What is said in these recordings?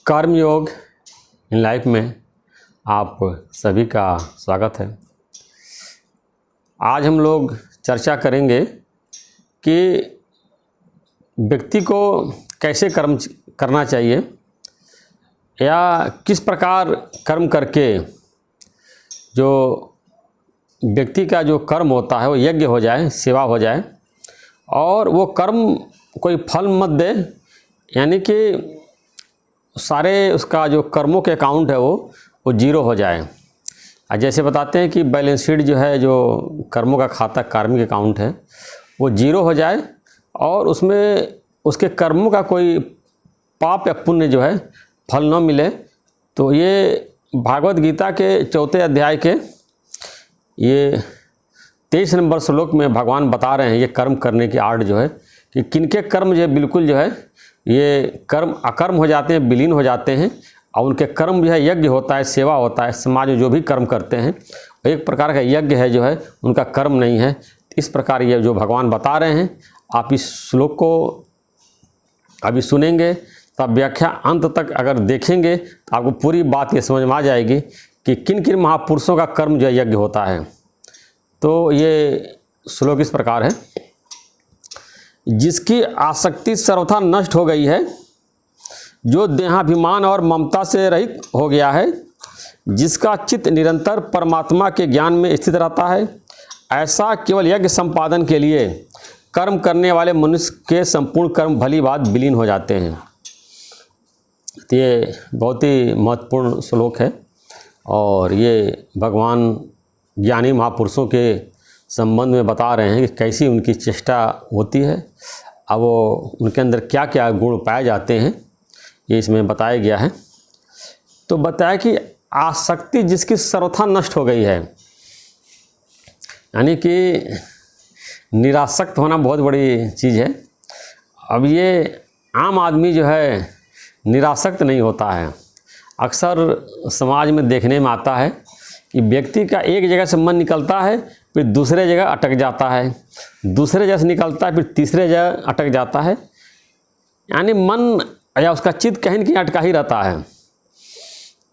कर्मयोग in life में आप सभी का स्वागत है। आज हम लोग चर्चा करेंगे कि व्यक्ति को कैसे कर्म करना चाहिए या किस प्रकार कर्म करके जो व्यक्ति का जो कर्म होता है वो यज्ञ हो जाए, सेवा हो जाए और वो कर्म कोई फल मत दे, यानी कि सारे उसका जो कर्मों के अकाउंट है वो जीरो हो जाए। जैसे बताते हैं कि बैलेंस शीट जो है, जो कर्मों का खाता कार्मिक अकाउंट है, वो जीरो हो जाए और उसमें उसके कर्मों का कोई पाप या पुण्य जो है फल न मिले। तो ये भागवत गीता के 4 अध्याय के ये 23 नंबर श्लोक में भगवान बता रहे हैं ये कर्म करने की आर्ट जो है कि किनके कर्म जो बिल्कुल जो है ये कर्म अकर्म हो जाते हैं, विलीन हो जाते हैं और उनके कर्म जो है यज्ञ होता है, सेवा होता है। समाज में जो भी कर्म करते हैं एक प्रकार का यज्ञ है जो है, उनका कर्म नहीं है। इस प्रकार ये जो भगवान बता रहे हैं, आप इस श्लोक को अभी सुनेंगे तब व्याख्या अंत तक अगर देखेंगे तो आपको पूरी बात ये समझ में आ जाएगी कि किन किन महापुरुषों का कर्म जो है यज्ञ होता है। तो ये श्लोक इस प्रकार है, जिसकी आसक्ति सर्वथा नष्ट हो गई है, जो देहाभिमान और ममता से रहित हो गया है, जिसका चित्त निरंतर परमात्मा के ज्ञान में स्थित रहता है, ऐसा केवल यज्ञ संपादन के लिए कर्म करने वाले मनुष्य के संपूर्ण कर्म भली बात विलीन हो जाते हैं। तो ये बहुत ही महत्वपूर्ण श्लोक है और ये भगवान ज्ञानी महापुरुषों के संबंध में बता रहे हैं कि कैसी उनकी चेष्टा होती है, अब वो उनके अंदर क्या क्या गुण पाए जाते हैं, ये इसमें बताया गया है। तो बताया कि आसक्ति जिसकी सर्वथा नष्ट हो गई है, यानी कि निरासक्त होना बहुत बड़ी चीज़ है। अब ये आम आदमी जो है निरासक्त नहीं होता है। अक्सर समाज में देखने में आता है कि व्यक्ति का एक जगह से मन निकलता है, फिर दूसरे जगह अटक जाता है, दूसरे जगह से निकलता है, फिर तीसरे जगह अटक जाता है, यानी मन या उसका चित्त कहीं न कहीं अटका ही रहता है।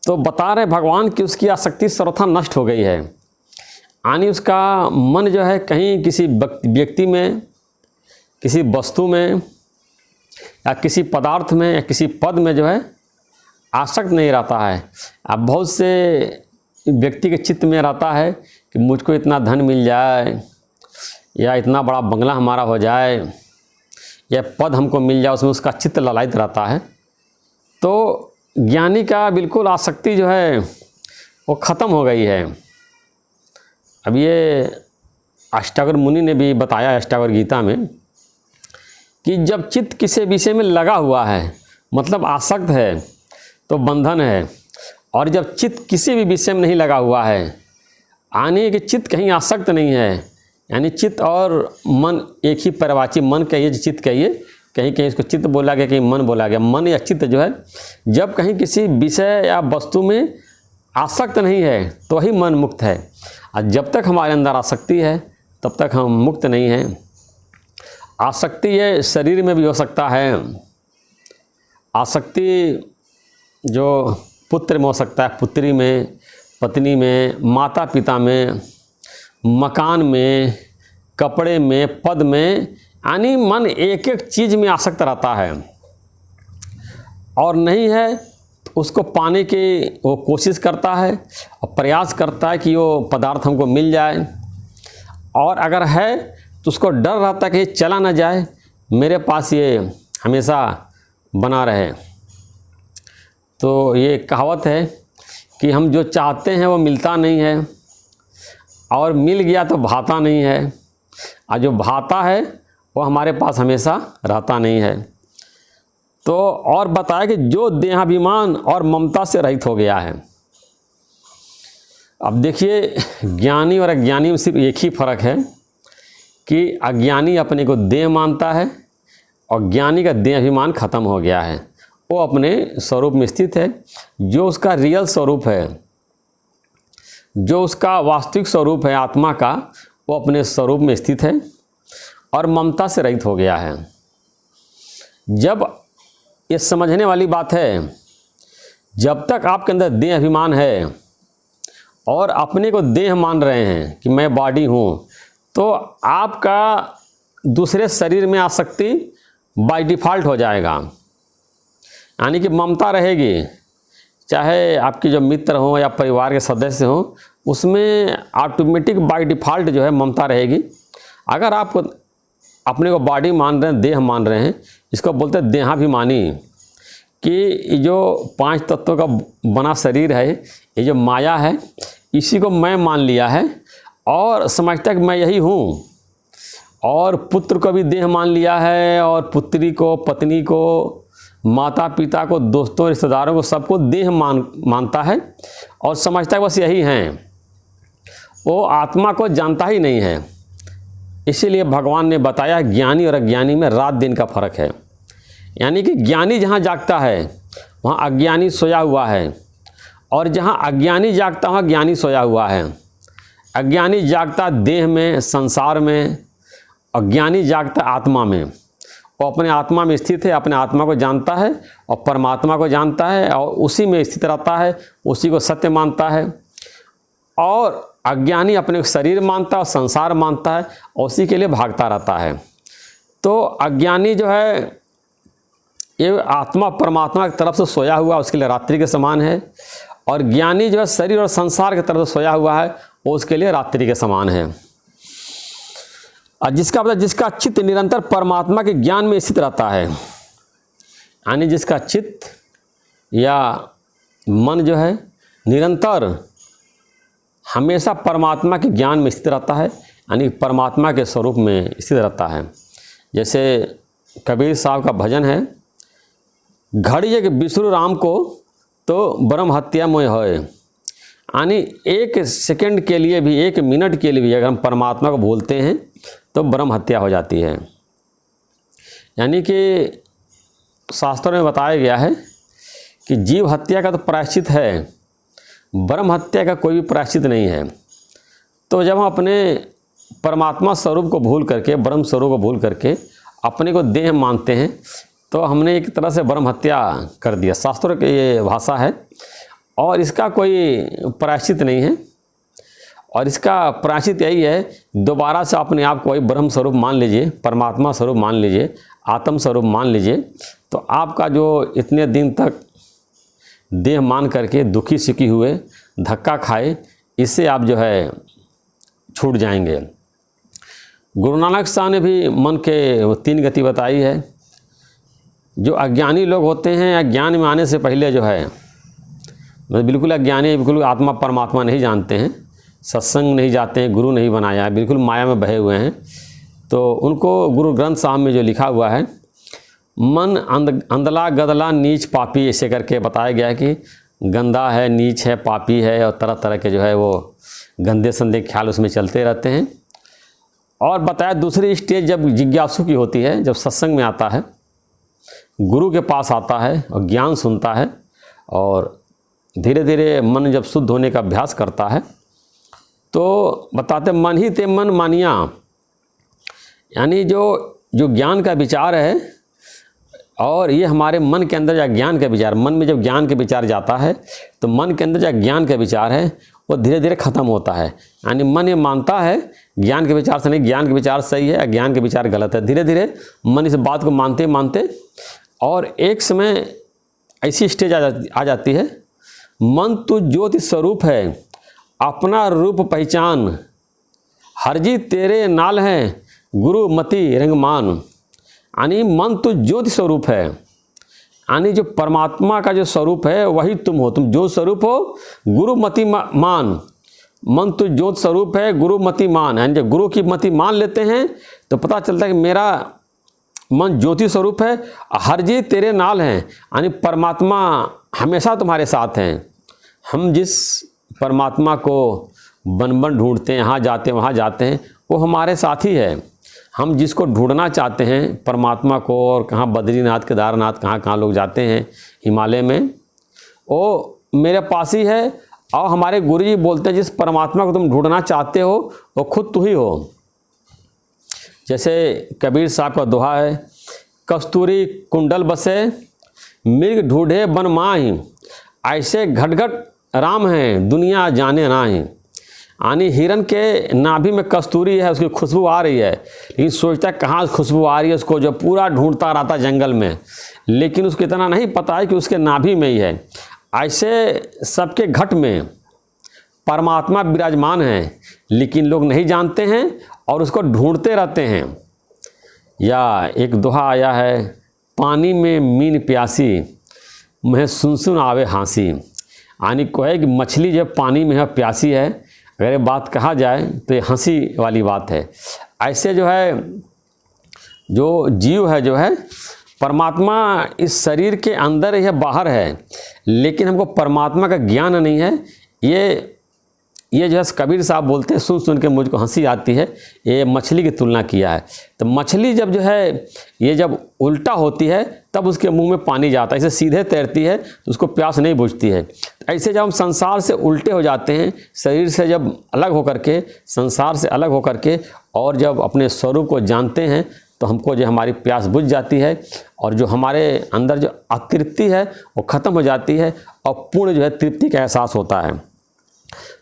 तो बता रहे भगवान कि उसकी आसक्ति सर्वथा नष्ट हो गई है, यानी उसका मन जो है कहीं किसी व्यक्ति में, किसी वस्तु में या किसी पदार्थ में या किसी पद में जो है आसक्त नहीं रहता है। अब बहुत से व्यक्ति के चित्त में रहता है कि मुझको इतना धन मिल जाए या इतना बड़ा बंगला हमारा हो जाए या पद हमको मिल जाए, उसमें उसका चित्त ललायित रहता है। तो ज्ञानी का बिल्कुल आसक्ति जो है वो ख़त्म हो गई है। अब ये अष्टावक्र मुनि ने भी बताया अष्टावक्र गीता में कि जब चित्त किसी विषय में लगा हुआ है, मतलब आसक्त है, तो बंधन है, और जब चित्त किसी भी विषय में नहीं लगा हुआ है, यानी कि चित्त कहीं आसक्त नहीं है, यानी चित्त और मन एक ही परिवाची, मन कहिए चित्त कहिए, कहीं कहीं इसको चित्त बोला गया, कहीं मन बोला गया। मन या चित्त जो है जब कहीं किसी विषय या वस्तु में आसक्त नहीं है तो वही मन मुक्त है, और जब तक हमारे अंदर आसक्ति है तब तक हम मुक्त नहीं हैं। आसक्ति ये शरीर में भी हो सकता है, आसक्ति जो पुत्र में हो सकता है, पुत्री में, पत्नी में, माता पिता में, मकान में, कपड़े में, पद में, यानी मन एक एक चीज़ में आसक्त रहता है और नहीं है तो उसको पाने की वो कोशिश करता है और प्रयास करता है कि वो पदार्थ हमको मिल जाए, और अगर है तो उसको डर रहता है कि चला ना जाए, मेरे पास ये हमेशा बना रहे। तो ये कहावत है कि हम जो चाहते हैं वो मिलता नहीं है, और मिल गया तो भाता नहीं है, और जो भाता है वो हमारे पास हमेशा रहता नहीं है। तो और बताया कि जो देहाभिमान और ममता से रहित हो गया है। अब देखिए, ज्ञानी और अज्ञानी में सिर्फ एक ही फ़र्क है कि अज्ञानी अपने को देह मानता है और ज्ञानी का देहाभिमान ख़त्म हो गया है, वो अपने स्वरूप में स्थित है। जो उसका रियल स्वरूप है, जो उसका वास्तविक स्वरूप है आत्मा का, वो अपने स्वरूप में स्थित है और ममता से रहित हो गया है। जब ये समझने वाली बात है जब तक आपके अंदर देह अभिमान है और अपने को देह मान रहे हैं कि मैं बॉडी हूँ, तो आपका दूसरे शरीर में आसक्ति बाय डिफ़ॉल्ट हो जाएगा। यानी कि ममता रहेगी, चाहे आपके जो मित्र हों या परिवार के सदस्य हों, उसमें ऑटोमेटिक बाय डिफ़ॉल्ट जो है ममता रहेगी। अगर आप अपने को बॉडी मान रहे हैं, देह मान रहे हैं, इसको बोलते हैं देहाभिमानी, कि जो 5 तत्वों का बना शरीर है, ये जो माया है, इसी को मैं मान लिया है और समझता कि मैं यही हूँ। और पुत्र को भी देह मान लिया है, और पुत्री को, पत्नी को, माता पिता को, दोस्तों, रिश्तेदारों को, सबको देह मानता है और समझता है बस यही हैं। वो आत्मा को जानता ही नहीं है। इसीलिए भगवान ने बताया ज्ञानी और अज्ञानी में रात दिन का फर्क है। यानी कि ज्ञानी जहाँ जागता है वहाँ अज्ञानी सोया हुआ है, और जहाँ अज्ञानी जागता वहाँ ज्ञानी सोया हुआ है। अज्ञानी जागता देह में, संसार में, अज्ञानी जागता आत्मा में। वो अपने आत्मा में स्थित है, अपने आत्मा को जानता है और परमात्मा को जानता है और उसी में स्थित रहता है, उसी को सत्य मानता है। और अज्ञानी अपने शरीर मानता है और संसार मानता है और उसी के लिए भागता रहता है। तो अज्ञानी जो है ये आत्मा परमात्मा की तरफ से सोया हुआ, उसके लिए रात्रि के समान है, और ज्ञानी जो है शरीर और संसार की तरफ से सोया हुआ है, वो उसके लिए रात्रि के समान है। और जिसका चित्त निरंतर परमात्मा के ज्ञान में स्थित रहता है, यानी जिसका चित्त या मन जो है निरंतर हमेशा परमात्मा के ज्ञान में स्थित रहता है, यानी परमात्मा के स्वरूप में स्थित रहता है। जैसे कबीर साहब का भजन है, घड़ी एक बिसरू राम को तो ब्रह्म हत्या मोह है। यानी 1 सेकंड के लिए भी, 1 मिनट के लिए भी अगर हम परमात्मा को भूलते हैं तो ब्रह्म हत्या हो जाती है। यानी कि शास्त्रों में बताया गया है कि जीव हत्या का तो प्रायश्चित है, ब्रह्म हत्या का कोई भी प्रायश्चित नहीं है। तो जब हम अपने परमात्मा स्वरूप को भूल करके, ब्रह्म स्वरूप को भूल करके अपने को देह मानते हैं, तो हमने एक तरह से ब्रह्म हत्या कर दिया। शास्त्रों की ये भाषा है और इसका कोई प्रायश्चित नहीं है। और इसका प्रायश्चित यही है, दोबारा से अपने आप को वही ब्रह्म स्वरूप मान लीजिए, परमात्मा स्वरूप मान लीजिए, आत्म स्वरूप मान लीजिए, तो आपका जो इतने दिन तक देह मान करके दुखी सुखी हुए, धक्का खाए, इससे आप जो है छूट जाएंगे। गुरु नानक साहब ने भी मन के 3 गति बताई है। जो अज्ञानी लोग होते हैं, अज्ञान में आने से पहले जो है बिल्कुल अज्ञानी, बिल्कुल आत्मा परमात्मा नहीं जानते हैं, सत्संग नहीं जाते हैं, गुरु नहीं बनाया है, बिल्कुल माया में बहे हुए हैं, तो उनको गुरु ग्रंथ साहब में जो लिखा हुआ है, मन अंधला गदला नीच पापी, ऐसे करके बताया गया है कि गंदा है, नीच है, पापी है, और तरह तरह के जो है वो गंदे संदे ख्याल उसमें चलते रहते हैं। और बताया दूसरी स्टेज जब जिज्ञासु की होती है, जब सत्संग में आता है, गुरु के पास आता है और ज्ञान सुनता है, और धीरे धीरे मन जब शुद्ध होने का अभ्यास करता है, तो बताते मन ही ते मन मानिया। यानी जो ज्ञान का विचार है, और ये हमारे मन के अंदर जो ज्ञान का विचार, मन में जब ज्ञान का विचार जाता है तो मन के अंदर जो ज्ञान का विचार है वो धीरे धीरे ख़त्म होता है। यानी मन ये मानता है ज्ञान के विचार से नहीं, ज्ञान के विचार सही है, अज्ञान के विचार गलत है। धीरे धीरे मन इस बात को मानते मानते, और एक समय ऐसी स्टेज आ जाती है, मन तो ज्योति स्वरूप है, अपना रूप पहचान, हरजी तेरे नाल है, गुरु मति रंगमान। यानी मन तो ज्योति स्वरूप है, यानी जो परमात्मा का जो स्वरूप है वही तुम हो, तुम जो स्वरूप हो, गुरु मति मान। मन तो ज्योति स्वरूप है, गुरु मति मान। यानी जब गुरु की मति मान लेते हैं तो पता चलता है कि मेरा मन ज्योति स्वरूप है, हर जी तेरे नाल हैं, यानी परमात्मा हमेशा तुम्हारे साथ हैं। हम जिस परमात्मा को बन बन ढूंढते हैं, यहाँ जाते हैं वहाँ जाते हैं, वो हमारे साथ ही है। हम जिसको ढूंढना चाहते हैं परमात्मा को, और कहाँ बद्रीनाथ, केदारनाथ, कहाँ कहाँ लोग जाते हैं हिमालय में, वो मेरे पास ही है। और हमारे गुरुजी बोलते हैं जिस परमात्मा को तुम ढूंढना चाहते हो वो खुद तू ही हो। जैसे कबीर साहब का दोहा है, कस्तूरी कुंडल बसे, मृग ढूंढे बन माही, ऐसे घट घट राम हैं दुनिया जाने ना ही। यानी हिरन के नाभि में कस्तूरी है, उसकी खुशबू आ रही है, लेकिन सोचता है कहाँ खुशबू आ रही है, उसको जो पूरा ढूंढता रहता जंगल में, लेकिन उसको इतना नहीं पता है कि उसके नाभि में ही है। ऐसे सबके घट में परमात्मा विराजमान है, लेकिन लोग नहीं जानते हैं और उसको ढूंढते रहते हैं। या एक दोहा आया है, पानी में मीन प्यासी मैं सुन सुन आवे हाँसी। यानी को है कि मछली जब पानी में है प्यासी है, अगर ये बात कहा जाए तो ये हंसी वाली बात है। ऐसे जो है जो जीव है जो है, परमात्मा इस शरीर के अंदर है बाहर है, लेकिन हमको परमात्मा का ज्ञान नहीं है। ये जो है कबीर साहब बोलते हैं, सुन सुन के मुझको हंसी आती है, ये मछली की तुलना किया है। तो मछली जब जो है ये जब उल्टा होती है तब उसके मुंह में पानी जाता है, इसे सीधे तैरती है तो उसको प्यास नहीं बुझती है। ऐसे जब हम संसार से उल्टे हो जाते हैं, शरीर से जब अलग होकर के, संसार से अलग होकर के, और जब अपने स्वरूप को जानते हैं तो हमको जो हमारी प्यास बुझ जाती है और जो हमारे अंदर जो अतृप्ति है वो ख़त्म हो जाती है और पूर्ण जो है तृप्ति का एहसास होता है।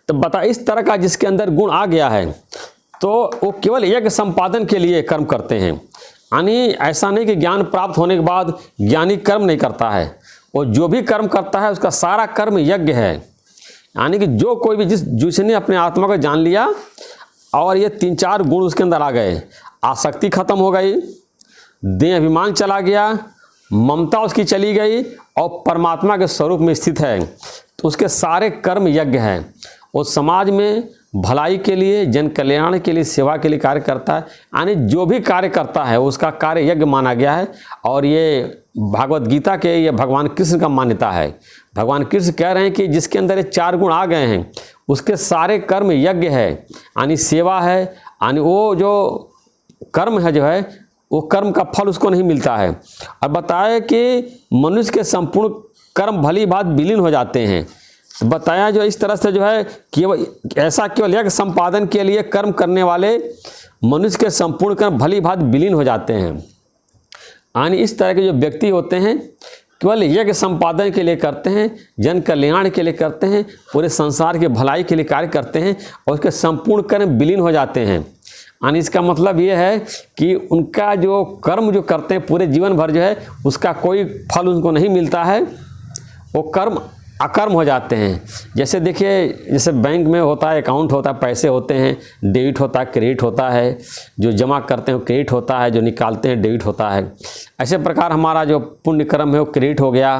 तो बता, इस तरह का जिसके अंदर गुण आ गया है तो वो केवल यज्ञ संपादन के लिए कर्म करते हैं। यानी ऐसा नहीं कि ज्ञान प्राप्त होने के बाद ज्ञानी कर्म नहीं करता है, वो जो भी कर्म करता है उसका सारा कर्म यज्ञ है। यानी कि जो कोई भी जिसने अपने आत्मा को जान लिया और ये 3-4 गुण उसके अंदर आ गए, आसक्ति खत्म हो गई, देह अभिमान चला गया, ममता उसकी चली गई और परमात्मा के स्वरूप में स्थित है, तो उसके सारे कर्म यज्ञ हैं। वो समाज में भलाई के लिए, जन कल्याण के लिए, सेवा के लिए कार्य करता है। यानी जो भी कार्य करता है उसका कार्य यज्ञ माना गया है। और ये भागवत गीता के ये भगवान कृष्ण का मान्यता है। भगवान कृष्ण कह रहे हैं कि जिसके अंदर ये 4 गुण आ गए हैं उसके सारे कर्म यज्ञ है, यानी सेवा है। यानी वो जो कर्म है जो है वो कर्म का फल उसको नहीं मिलता है। और बताया कि मनुष्य के संपूर्ण कर्म भली भांति विलीन हो जाते हैं। बताया जो इस तरह से जो है केवल ऐसा केवल यज्ञ संपादन के लिए कर्म करने वाले मनुष्य के संपूर्ण कर्म भली भांति विलीन हो जाते हैं। यानी इस तरह के जो व्यक्ति होते हैं केवल यज्ञ संपादन के लिए करते हैं, जन कल्याण के लिए करते हैं, पूरे संसार के भलाई के लिए कार्य करते हैं और उसके संपूर्ण कर्म विलीन हो जाते हैं। यानी इसका मतलब ये है कि उनका जो कर्म जो करते हैं पूरे जीवन भर जो है उसका कोई फल उनको नहीं मिलता है, वो कर्म अकर्म हो जाते हैं। जैसे देखिए, जैसे बैंक में होता है, अकाउंट होता है, पैसे होते हैं, डेबिट होता है, क्रेडिट होता है, जो जमा करते हैं वो क्रेडिट होता है, जो निकालते हैं डेबिट होता है। ऐसे प्रकार हमारा जो पुण्य कर्म है वो क्रेडिट हो गया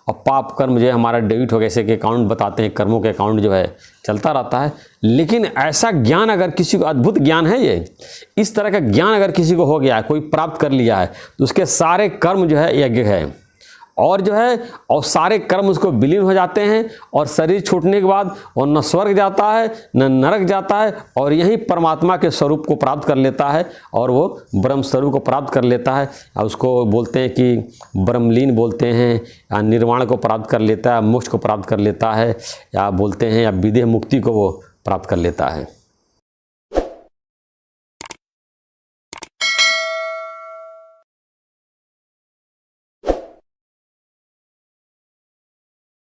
और पाप कर्म जो है हमारा डेबिट हो गया। जैसे कि अकाउंट बताते हैं, कर्मों के अकाउंट जो है चलता रहता है। लेकिन ऐसा ज्ञान अगर किसी को, अद्भुत ज्ञान है ये, इस तरह का ज्ञान अगर किसी को हो गया है, कोई प्राप्त कर लिया है, तो उसके सारे कर्म जो है यज्ञ है और जो है और सारे कर्म उसको विलीन हो जाते हैं और शरीर छूटने के बाद वो न स्वर्ग जाता है न नरक जाता है और यही परमात्मा के स्वरूप को प्राप्त कर लेता है और वो ब्रह्म स्वरूप को प्राप्त कर लेता है। उसको बोलते हैं कि ब्रह्मलीन बोलते हैं, या निर्वाण को प्राप्त कर लेता है, मोक्ष को प्राप्त कर लेता है, या बोलते हैं या विदेह मुक्ति को वो प्राप्त कर लेता है।